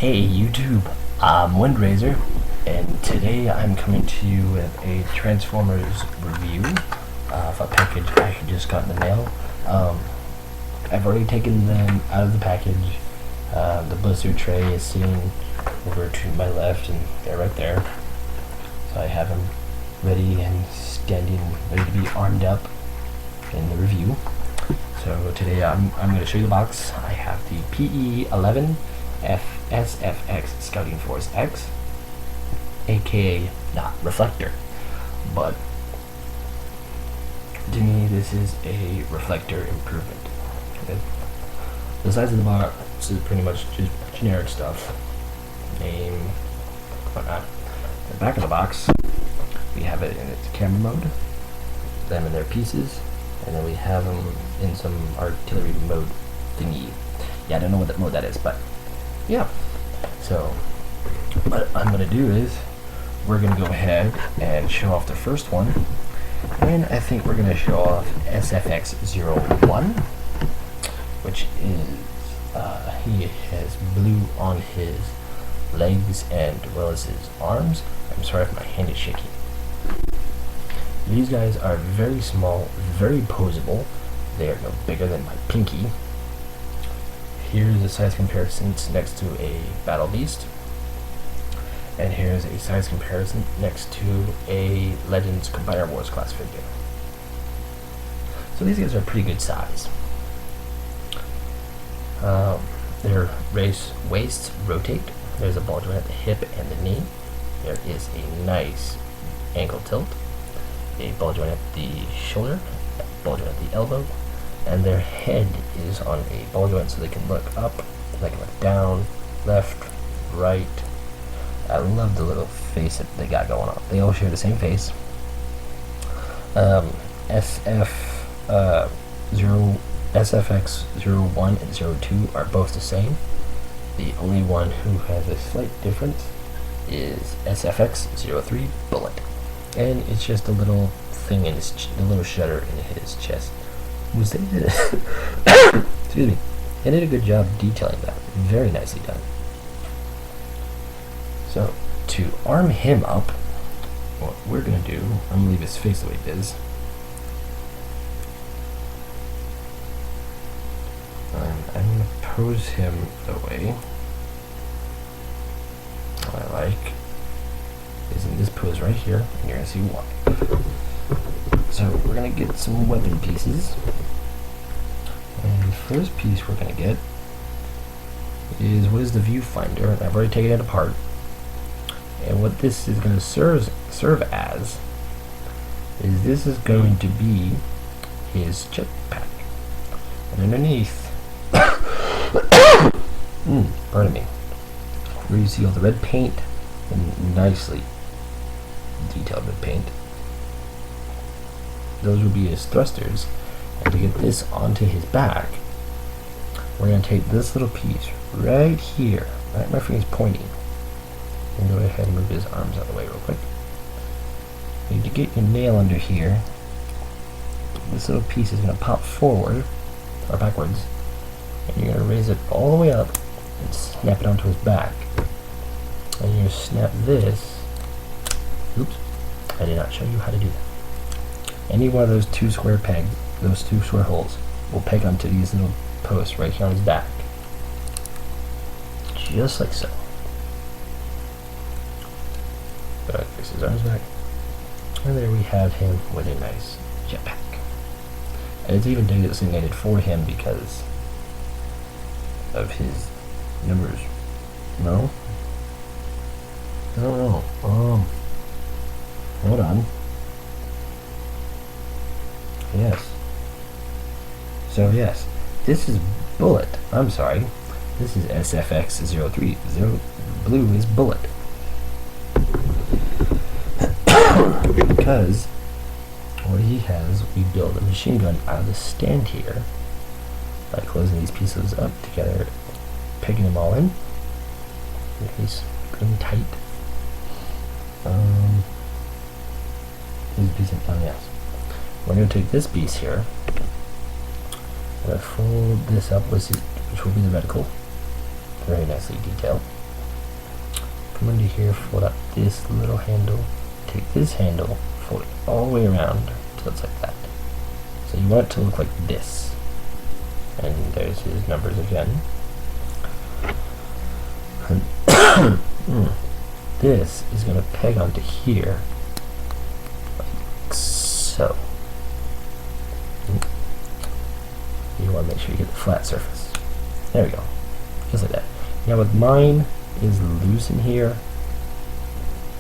Hey YouTube, I'm Windraiser, and today I'm coming to you with a Transformers review of a package I had just got in the mail. I've already taken them out of the package. The blister tray is sitting over to my left, and they're right there. So I have them ready and standing, ready to be armed up in the review. So today I'm going to show you the box. I have the PE-11 SFX Scouting Force X, aka not Reflector, but to me this is a Reflector improvement. Okay? The size of the box is pretty much just generic stuff. Name, whatnot. The back of the box, we have it in its camera mode, them in their pieces, and then we have them in some artillery mode thingy. Yeah, I don't know what that mode that is, but yeah. So what I'm going to do is we're going to go ahead and show off the first one, and I think we're going to show off SFX-01, which is he has blue on his legs and as well as his arms. I'm sorry if my hand is shaking. These guys are very small, very posable. They are no bigger than my pinky. Here's a size comparison next to a Battle Beast, and here's a size comparison next to a Legends Combiner Wars class figure. So these guys are pretty good size. Their waists rotate. There's a ball joint at the hip and the knee. There is a nice ankle tilt, a ball joint at the shoulder, a ball joint at the elbow, and their head is on a ball joint so they can look up, they can look down, left, right. I love the little face that they got going on. They all share the same face. SFX-01 and 02 are both the same. The only one who has a slight difference is SFX-03 Bullet, and it's just a little thing in his a little shutter in his chest. Excuse me. They did a good job detailing that. Very nicely done. So to arm him up, what we're gonna do, I'm gonna leave his face the way it is. I'm gonna pose him the way I like. Is in this pose right here, and you're gonna see why. So we're gonna get some weapon pieces, and the first piece we're gonna get is what is the viewfinder. I've already taken it apart, and what this is going to serve as is this is going to be his jetpack, and underneath, pardon me, where you see all the red paint and nicely detailed red paint, those will be his thrusters. And to get this onto his back, we're going to take this little piece right here, right where my finger's pointing, and go ahead and move his arms out of the way real quick. You need to get your nail under here. This little piece is going to pop forward, or backwards, and you're going to raise it all the way up and snap it onto his back. And you're going to snap this. Oops, I did not show you how to do that. Any one of those two square pegs, those two square holes, will peg onto these little posts right here on his back. Just like so. Fix his arms back. And there we have him with a nice jetpack. And it's even designated for him because of his numbers. No? I don't know. Hold on. Yes. So yes, this is Bullet. I'm sorry. This is SFX-03. Blue is Bullet. Because what he has, we build a machine gun out of the stand here by closing these pieces up together, pegging them all in. He's pretty tight. Here's a piece of, yes. We're going to take this piece here, I'm going to fold this up, which will be the reticle, very nicely detailed. come into here, fold out this little handle, take this handle, fold it all the way around until it's like that. So you want it to look like this. And there's his numbers again. This is going to peg onto here, like so. You want to make sure you get the flat surface. There we go, just like that. Now with mine is loose in here.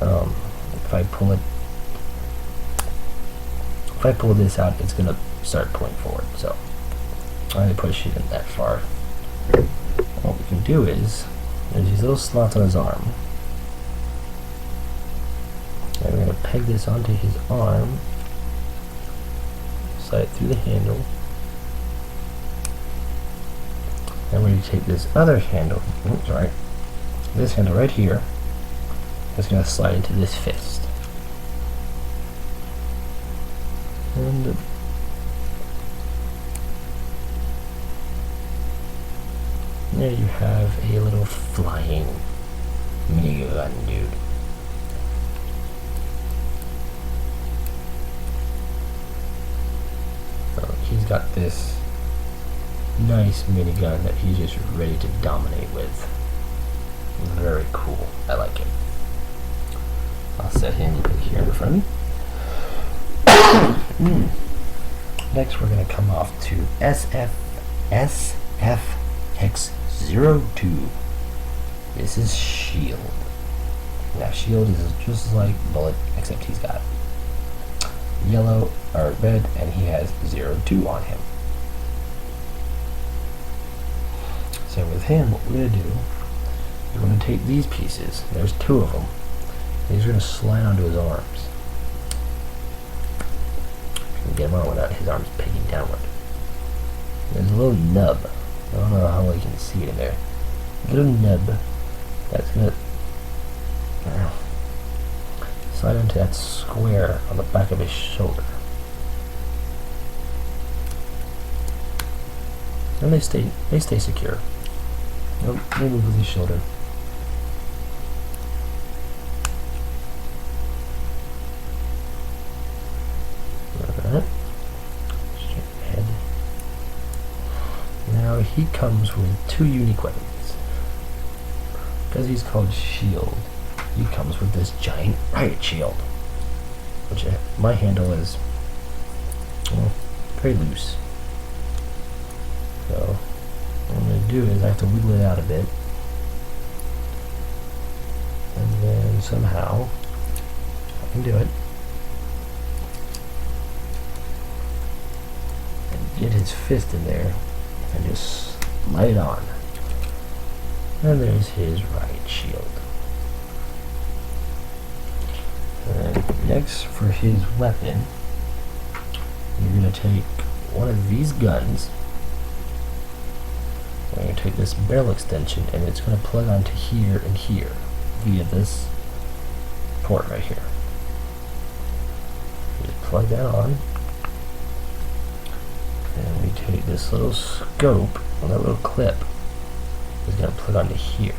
If I pull this out, it's going to start pulling forward. So I only push it in that far. What we can do is, there's these little slots on his arm. And we're going to peg this onto his arm, slide it through the handle, and we're going to take this other handle, this handle right here, it's going to slide into this fist. And there you have a little flying minigun dude. So he's got this nice minigun that he's just ready to dominate with. Very cool. I like it. I'll set him right here in front. Next we're going to come off to SFX02. This is Shield. Now Shield is just like Bullet, except he's got yellow or red and he has 02 on him. So with him, what we're going to do is we're going to take these pieces, there's two of them, and he's going to slide onto his arms. Get him on without his arms pegging downward. There's a little nub. I don't know how well you can see it in there. A little nub that's gonna slide into that square on the back of his shoulder. And they stay secure. Nope, they move with his shoulder. Now he comes with two unique weapons. Because he's called Shield, he comes with this giant riot shield, which my handle is, well, very loose. So what I'm going to do is I have to wiggle it out a bit, and then somehow I can do it. Get his fist in there and just slide it on. And there's his riot shield. And next, for his weapon, you're going to take one of these guns. We're going to take this barrel extension and it's going to plug onto here and here via this port right here. Just plug that on. And we take this little scope, and that little clip is going to plug onto here.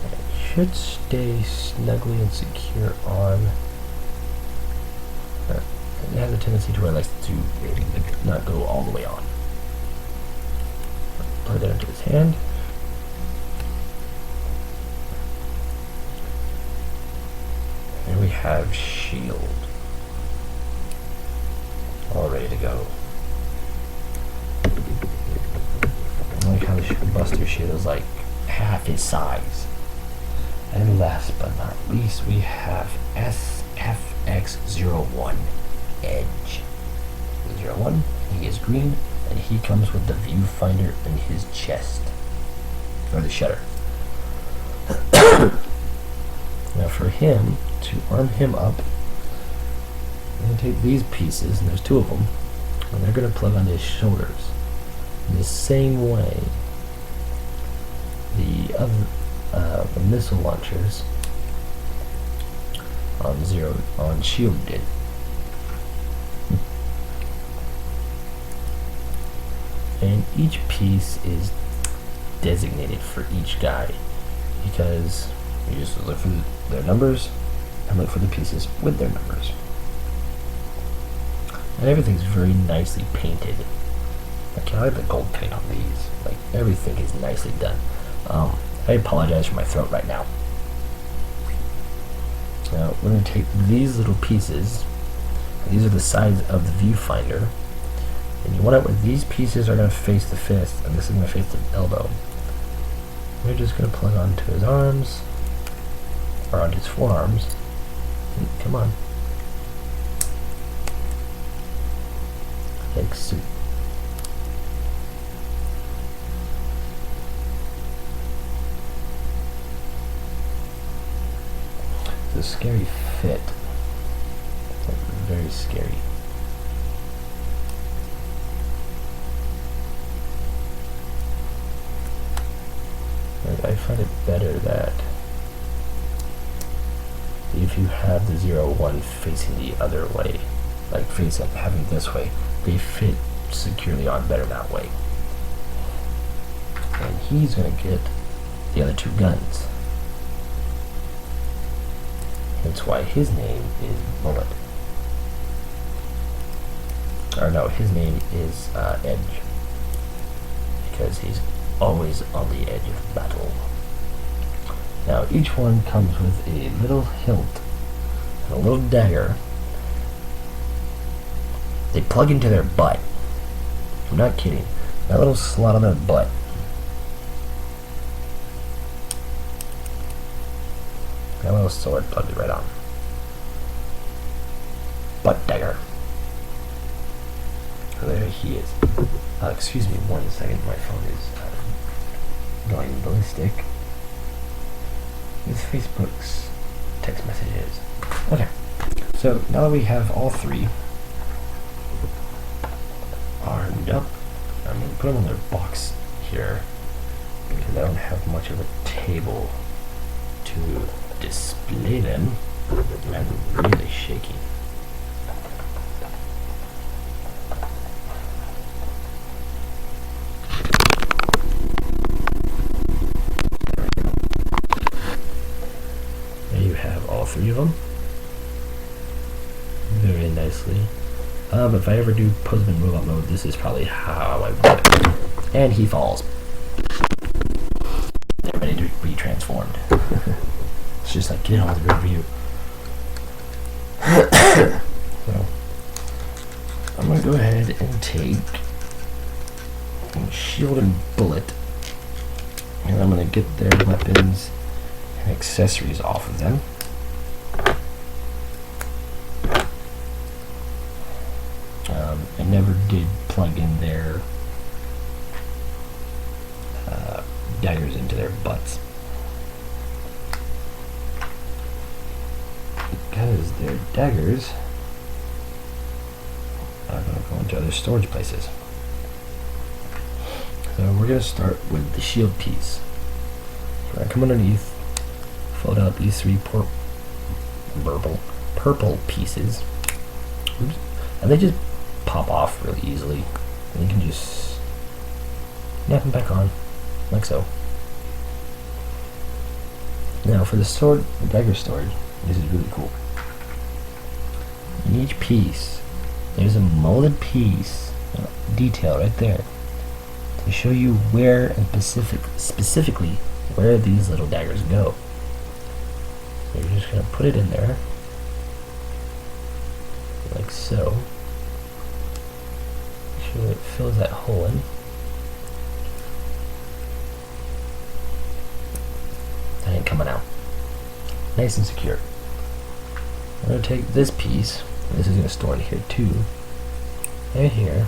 And it should stay snugly and secure on. It has a tendency to where it likes to not go all the way on. Plug that into his hand. And we have Shield. All ready to go. I like how the Buster Shield is like half his size. And last but not least, we have SFX01 Edge. 01, he is green, and he comes with the viewfinder in his chest, or the shutter. Now for him, to arm him up, I'm going to take these pieces, and there's two of them, and they're going to plug onto his shoulders. In the same way the missile launchers on Shield did. And each piece is designated for each guy, because You just look for their numbers and look for the pieces with their numbers. And everything's very nicely painted. I like the gold paint on these. Like, everything is nicely done. I apologize for my throat right now. Now, we're going to take these little pieces. These are the sides of the viewfinder. And you want it where these pieces are going to face the fist, and this is going to face the elbow. We're just going to plug onto his arms, or onto his forearms. And come on. Like so. It's a scary fit. Like, very scary. Like, I find it better that if you have the 0-1 facing the other way, like having it this way, they fit securely on better that way. And he's going to get the other two guns. That's why his name is Bullet. Or no, his name is Edge. Because he's always on the edge of battle. Now each one comes with a little hilt and a little dagger. They plug into their butt. I'm not kidding. That little slot on their butt. That little sword plugged it right on. Butt dagger. So there he is. Excuse me 1 second, my phone is going ballistic with Facebook's text messages. Okay, so now that we have all three armed up, I'm going to put them in their box here because I don't have much of a table to display them. I'm really shaky. There you have all three of them. Very nicely. If I ever do put them in robot mode, this is probably how I would do it. And he falls. They're ready to be transformed. It's just like, get out of the rear view. So, I'm going to go ahead and take Shield and Bullet. And I'm going to get their weapons and accessories off of them. I never did plug in their daggers into their butts. Because their daggers are going to go into other storage places. So we're going to start with the shield piece. We're going to come underneath, fold out these three purple pieces. Oops. And they just pop off really easily. And you can just snap them back on, like so. Now for the dagger storage, this is really cool. In each piece, there's a molded piece, detail right there, to show you where and specifically where these little daggers go. So you're just going to put it in there, like so. Make sure it fills that hole in. That ain't coming out. Nice and secure. I'm going to take this piece, and this is going to store in here too, right here,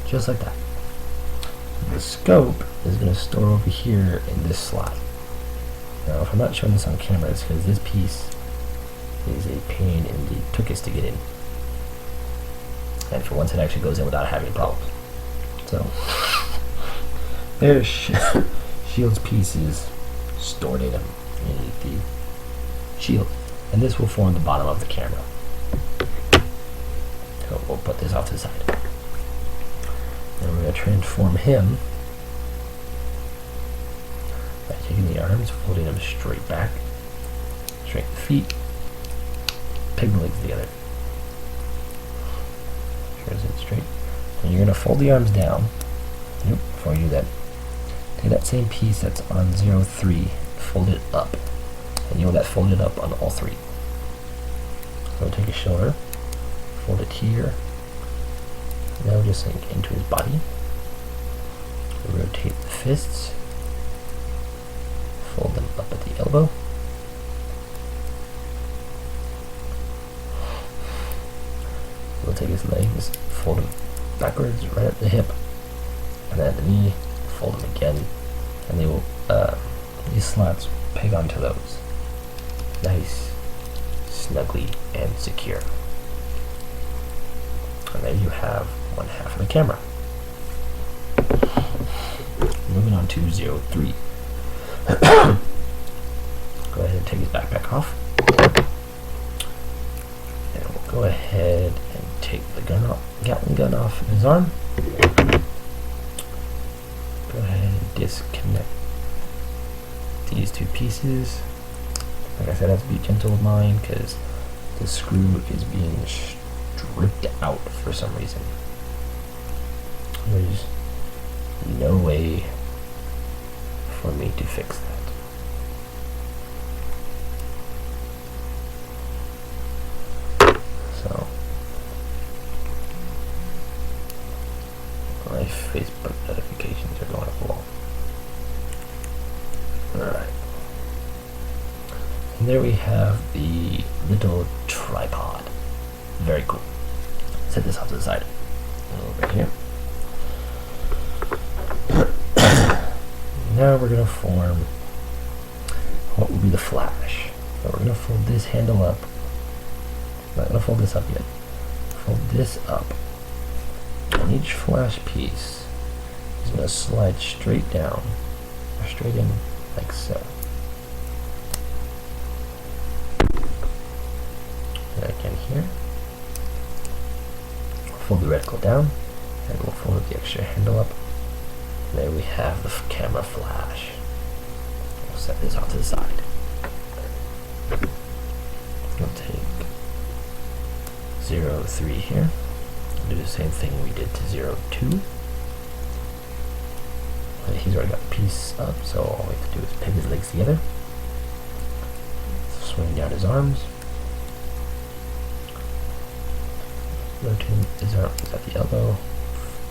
just like that. The scope is going to store over here in this slot. Now if I'm not showing this on camera, it's because this piece is a pain in the tuchus to get in, and for once it actually goes in without having problems. So there's Shield's piece is stored in the shield, and this will form the bottom of the camera. So we'll put this off to the side. And we're going to transform him taking the arms, folding them straight back, straight the feet, peg the legs together. Sure as it's straight. And you're going to fold the arms down. Nope, before you do that, take that same piece that's on 0, 3, fold it up. And you want that folded up on all three. So take a shoulder, fold it here. Now just sink into his body. Rotate the fists. Fold them up at the elbow. We'll take his legs, fold them backwards, right at the hip, and then at the knee, fold them again, and they will, these slats peg onto those. Nice, snugly, and secure. And there you have one half of the camera. Moving on to 0, 3. Go ahead and take his backpack off. And we'll go ahead and take the Gatling gun off of his arm. Go ahead and disconnect these two pieces. Like I said, I have to be gentle with mine because the screw is being stripped out for some reason. There's no way for me to fix that. So my Facebook notifications are going up a wall. Alright. And there we have the little tripod. Very cool. Set this off to the side. Over here. Now we're going to form what will be the flash. So we're going to fold this handle up. I'm not going to fold this up yet. Fold this up. And each flash piece is going to slide straight down, or straight in, like so. And again here. Fold the reticle down, and we'll fold the extra handle up. And there we have the camera flash. We'll set this off to the side. We'll take 0, 3 here. We'll do the same thing we did to 0, 2. He's already got the piece up, so all we have to do is peg his legs together. Swing down his arms. Rotate his arms at the elbow.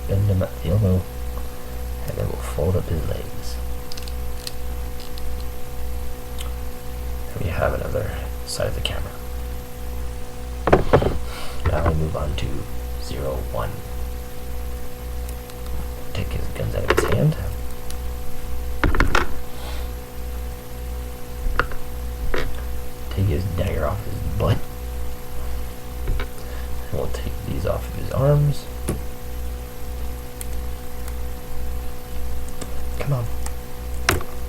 Bend him at the elbow. And then we'll fold up his legs. And we have another side of the camera. Now we move on to 0, 1. Take his guns out of his hand. Take his dagger off his butt. And we'll take these off of his arms. Come on.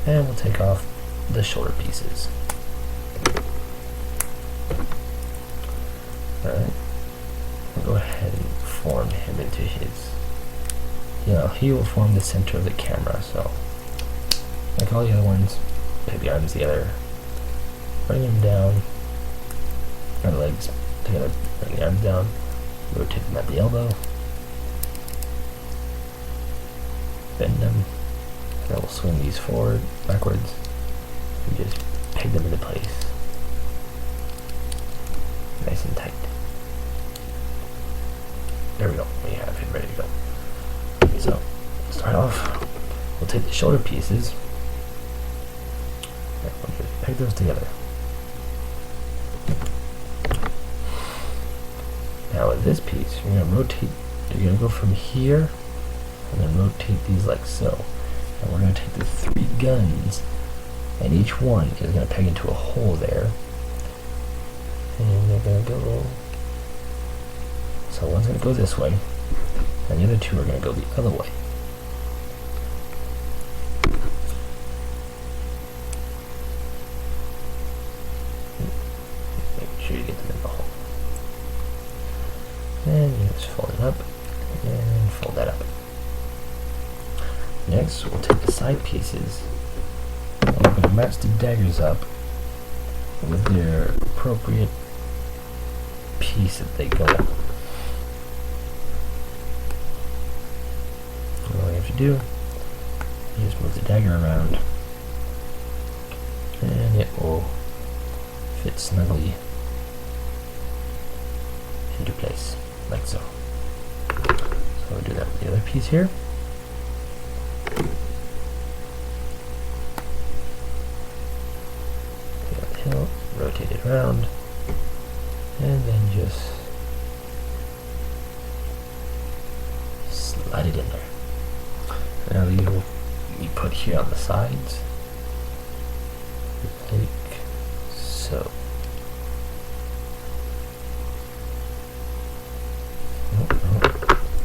And we'll take off the shoulder pieces. Alright. We'll go ahead and form him into his, he will form the center of the camera, so like all the other ones, peg the arms together, bring him down, or the legs together, bring the arms down, rotate them at the elbow, bend them, and then we'll swing these forward, backwards, and just peg them into place. Nice and tight. There we go. We have him ready to go. So, start off, we'll take the shoulder pieces, and we'll just peg those together. Now with this piece, you're going to rotate, you're going to go from here, and then rotate these like so. And we're going to take the 3 guns, and each one is going to peg into a hole there. And they're going to go, so one's going to go this way, and the other 2 are going to go the other way. Make sure you get them in the hole. And you just fold it up, and fold that up. Next, we'll take the side pieces, and match the daggers up with their appropriate piece that they go on. All you have to do is just move the dagger around and it will fit snugly into place, like so. So we'll do that with the other piece here. Get up the hill, rotate it around, and then just slide it in there. Now these will be put here on the sides, like so.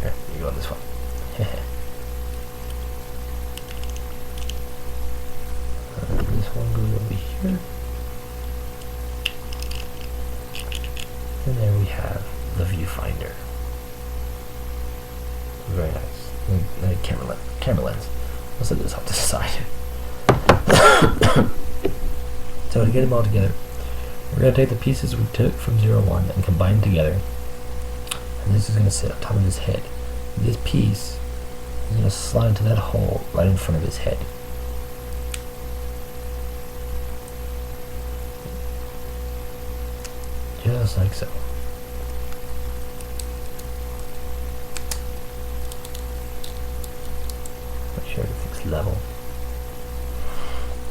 Here, you go on this one. This one goes over here. And there we have the viewfinder. Very nice. Camera lens. I'll set this off to the side. So to get them all together, we're going to take the pieces we took from 01 and combine them together. And this is going to sit on top of his head. This piece is going to slide into that hole right in front of his head. Just like so. Make sure everything's level.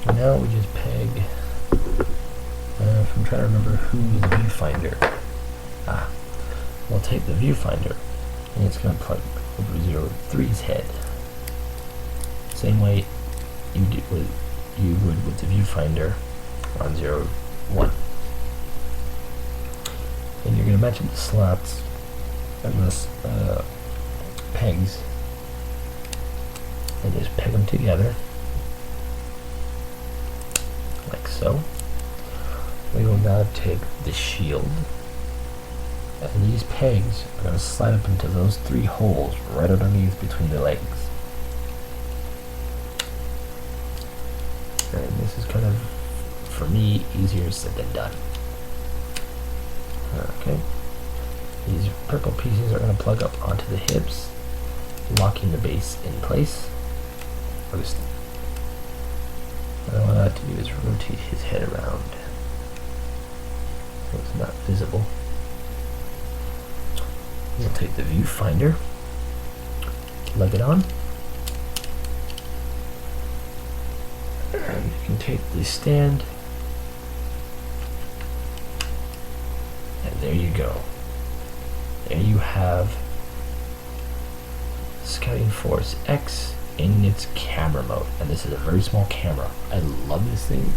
And now we just peg. If I'm trying to remember who's the viewfinder. We'll take the viewfinder and it's going to plug over 03's head. Same way you would with the viewfinder on 01. And you're going to match up the slots and the pegs and just peg them together like so. We will now take the shield, and these pegs are going to slide up into those 3 holes right underneath between the legs. And this is kind of, for me, easier said than done. Okay, these purple pieces are going to plug up onto the hips, locking the base in place. What I want to do is rotate his head around so it's not visible. We'll take the viewfinder, plug it on, and you can take the stand, and there you go. There you have Scouting Force X in its camera mode, and this is a very small camera. I love this thing.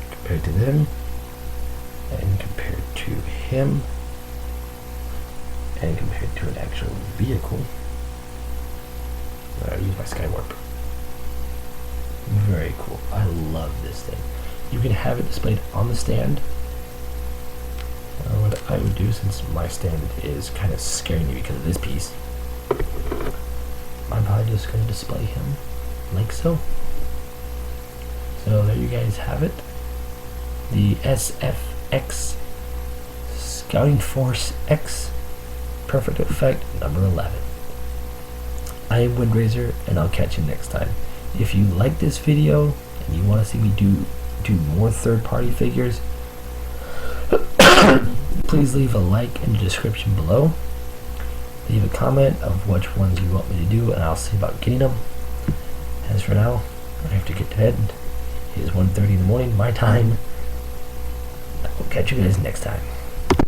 Compared to them, and compared to him, and compared to an actual vehicle. I use my Skywarp. Very cool. I love this thing. You can have it displayed on the stand. What I would do, since my stand is kind of scaring me because of this piece, I'm probably just going to display him like so. So there you guys have it. The SFX Scouting Force X Perfect Effect number 11. I am Windrazor, and I'll catch you next time. If you like this video and you want to see me do more third-party figures, please leave a like in the description below. Leave a comment of which ones you want me to do, and I'll see about getting them. As for now, I have to get to bed. It is 1:30 in the morning, my time. I will catch you guys next time.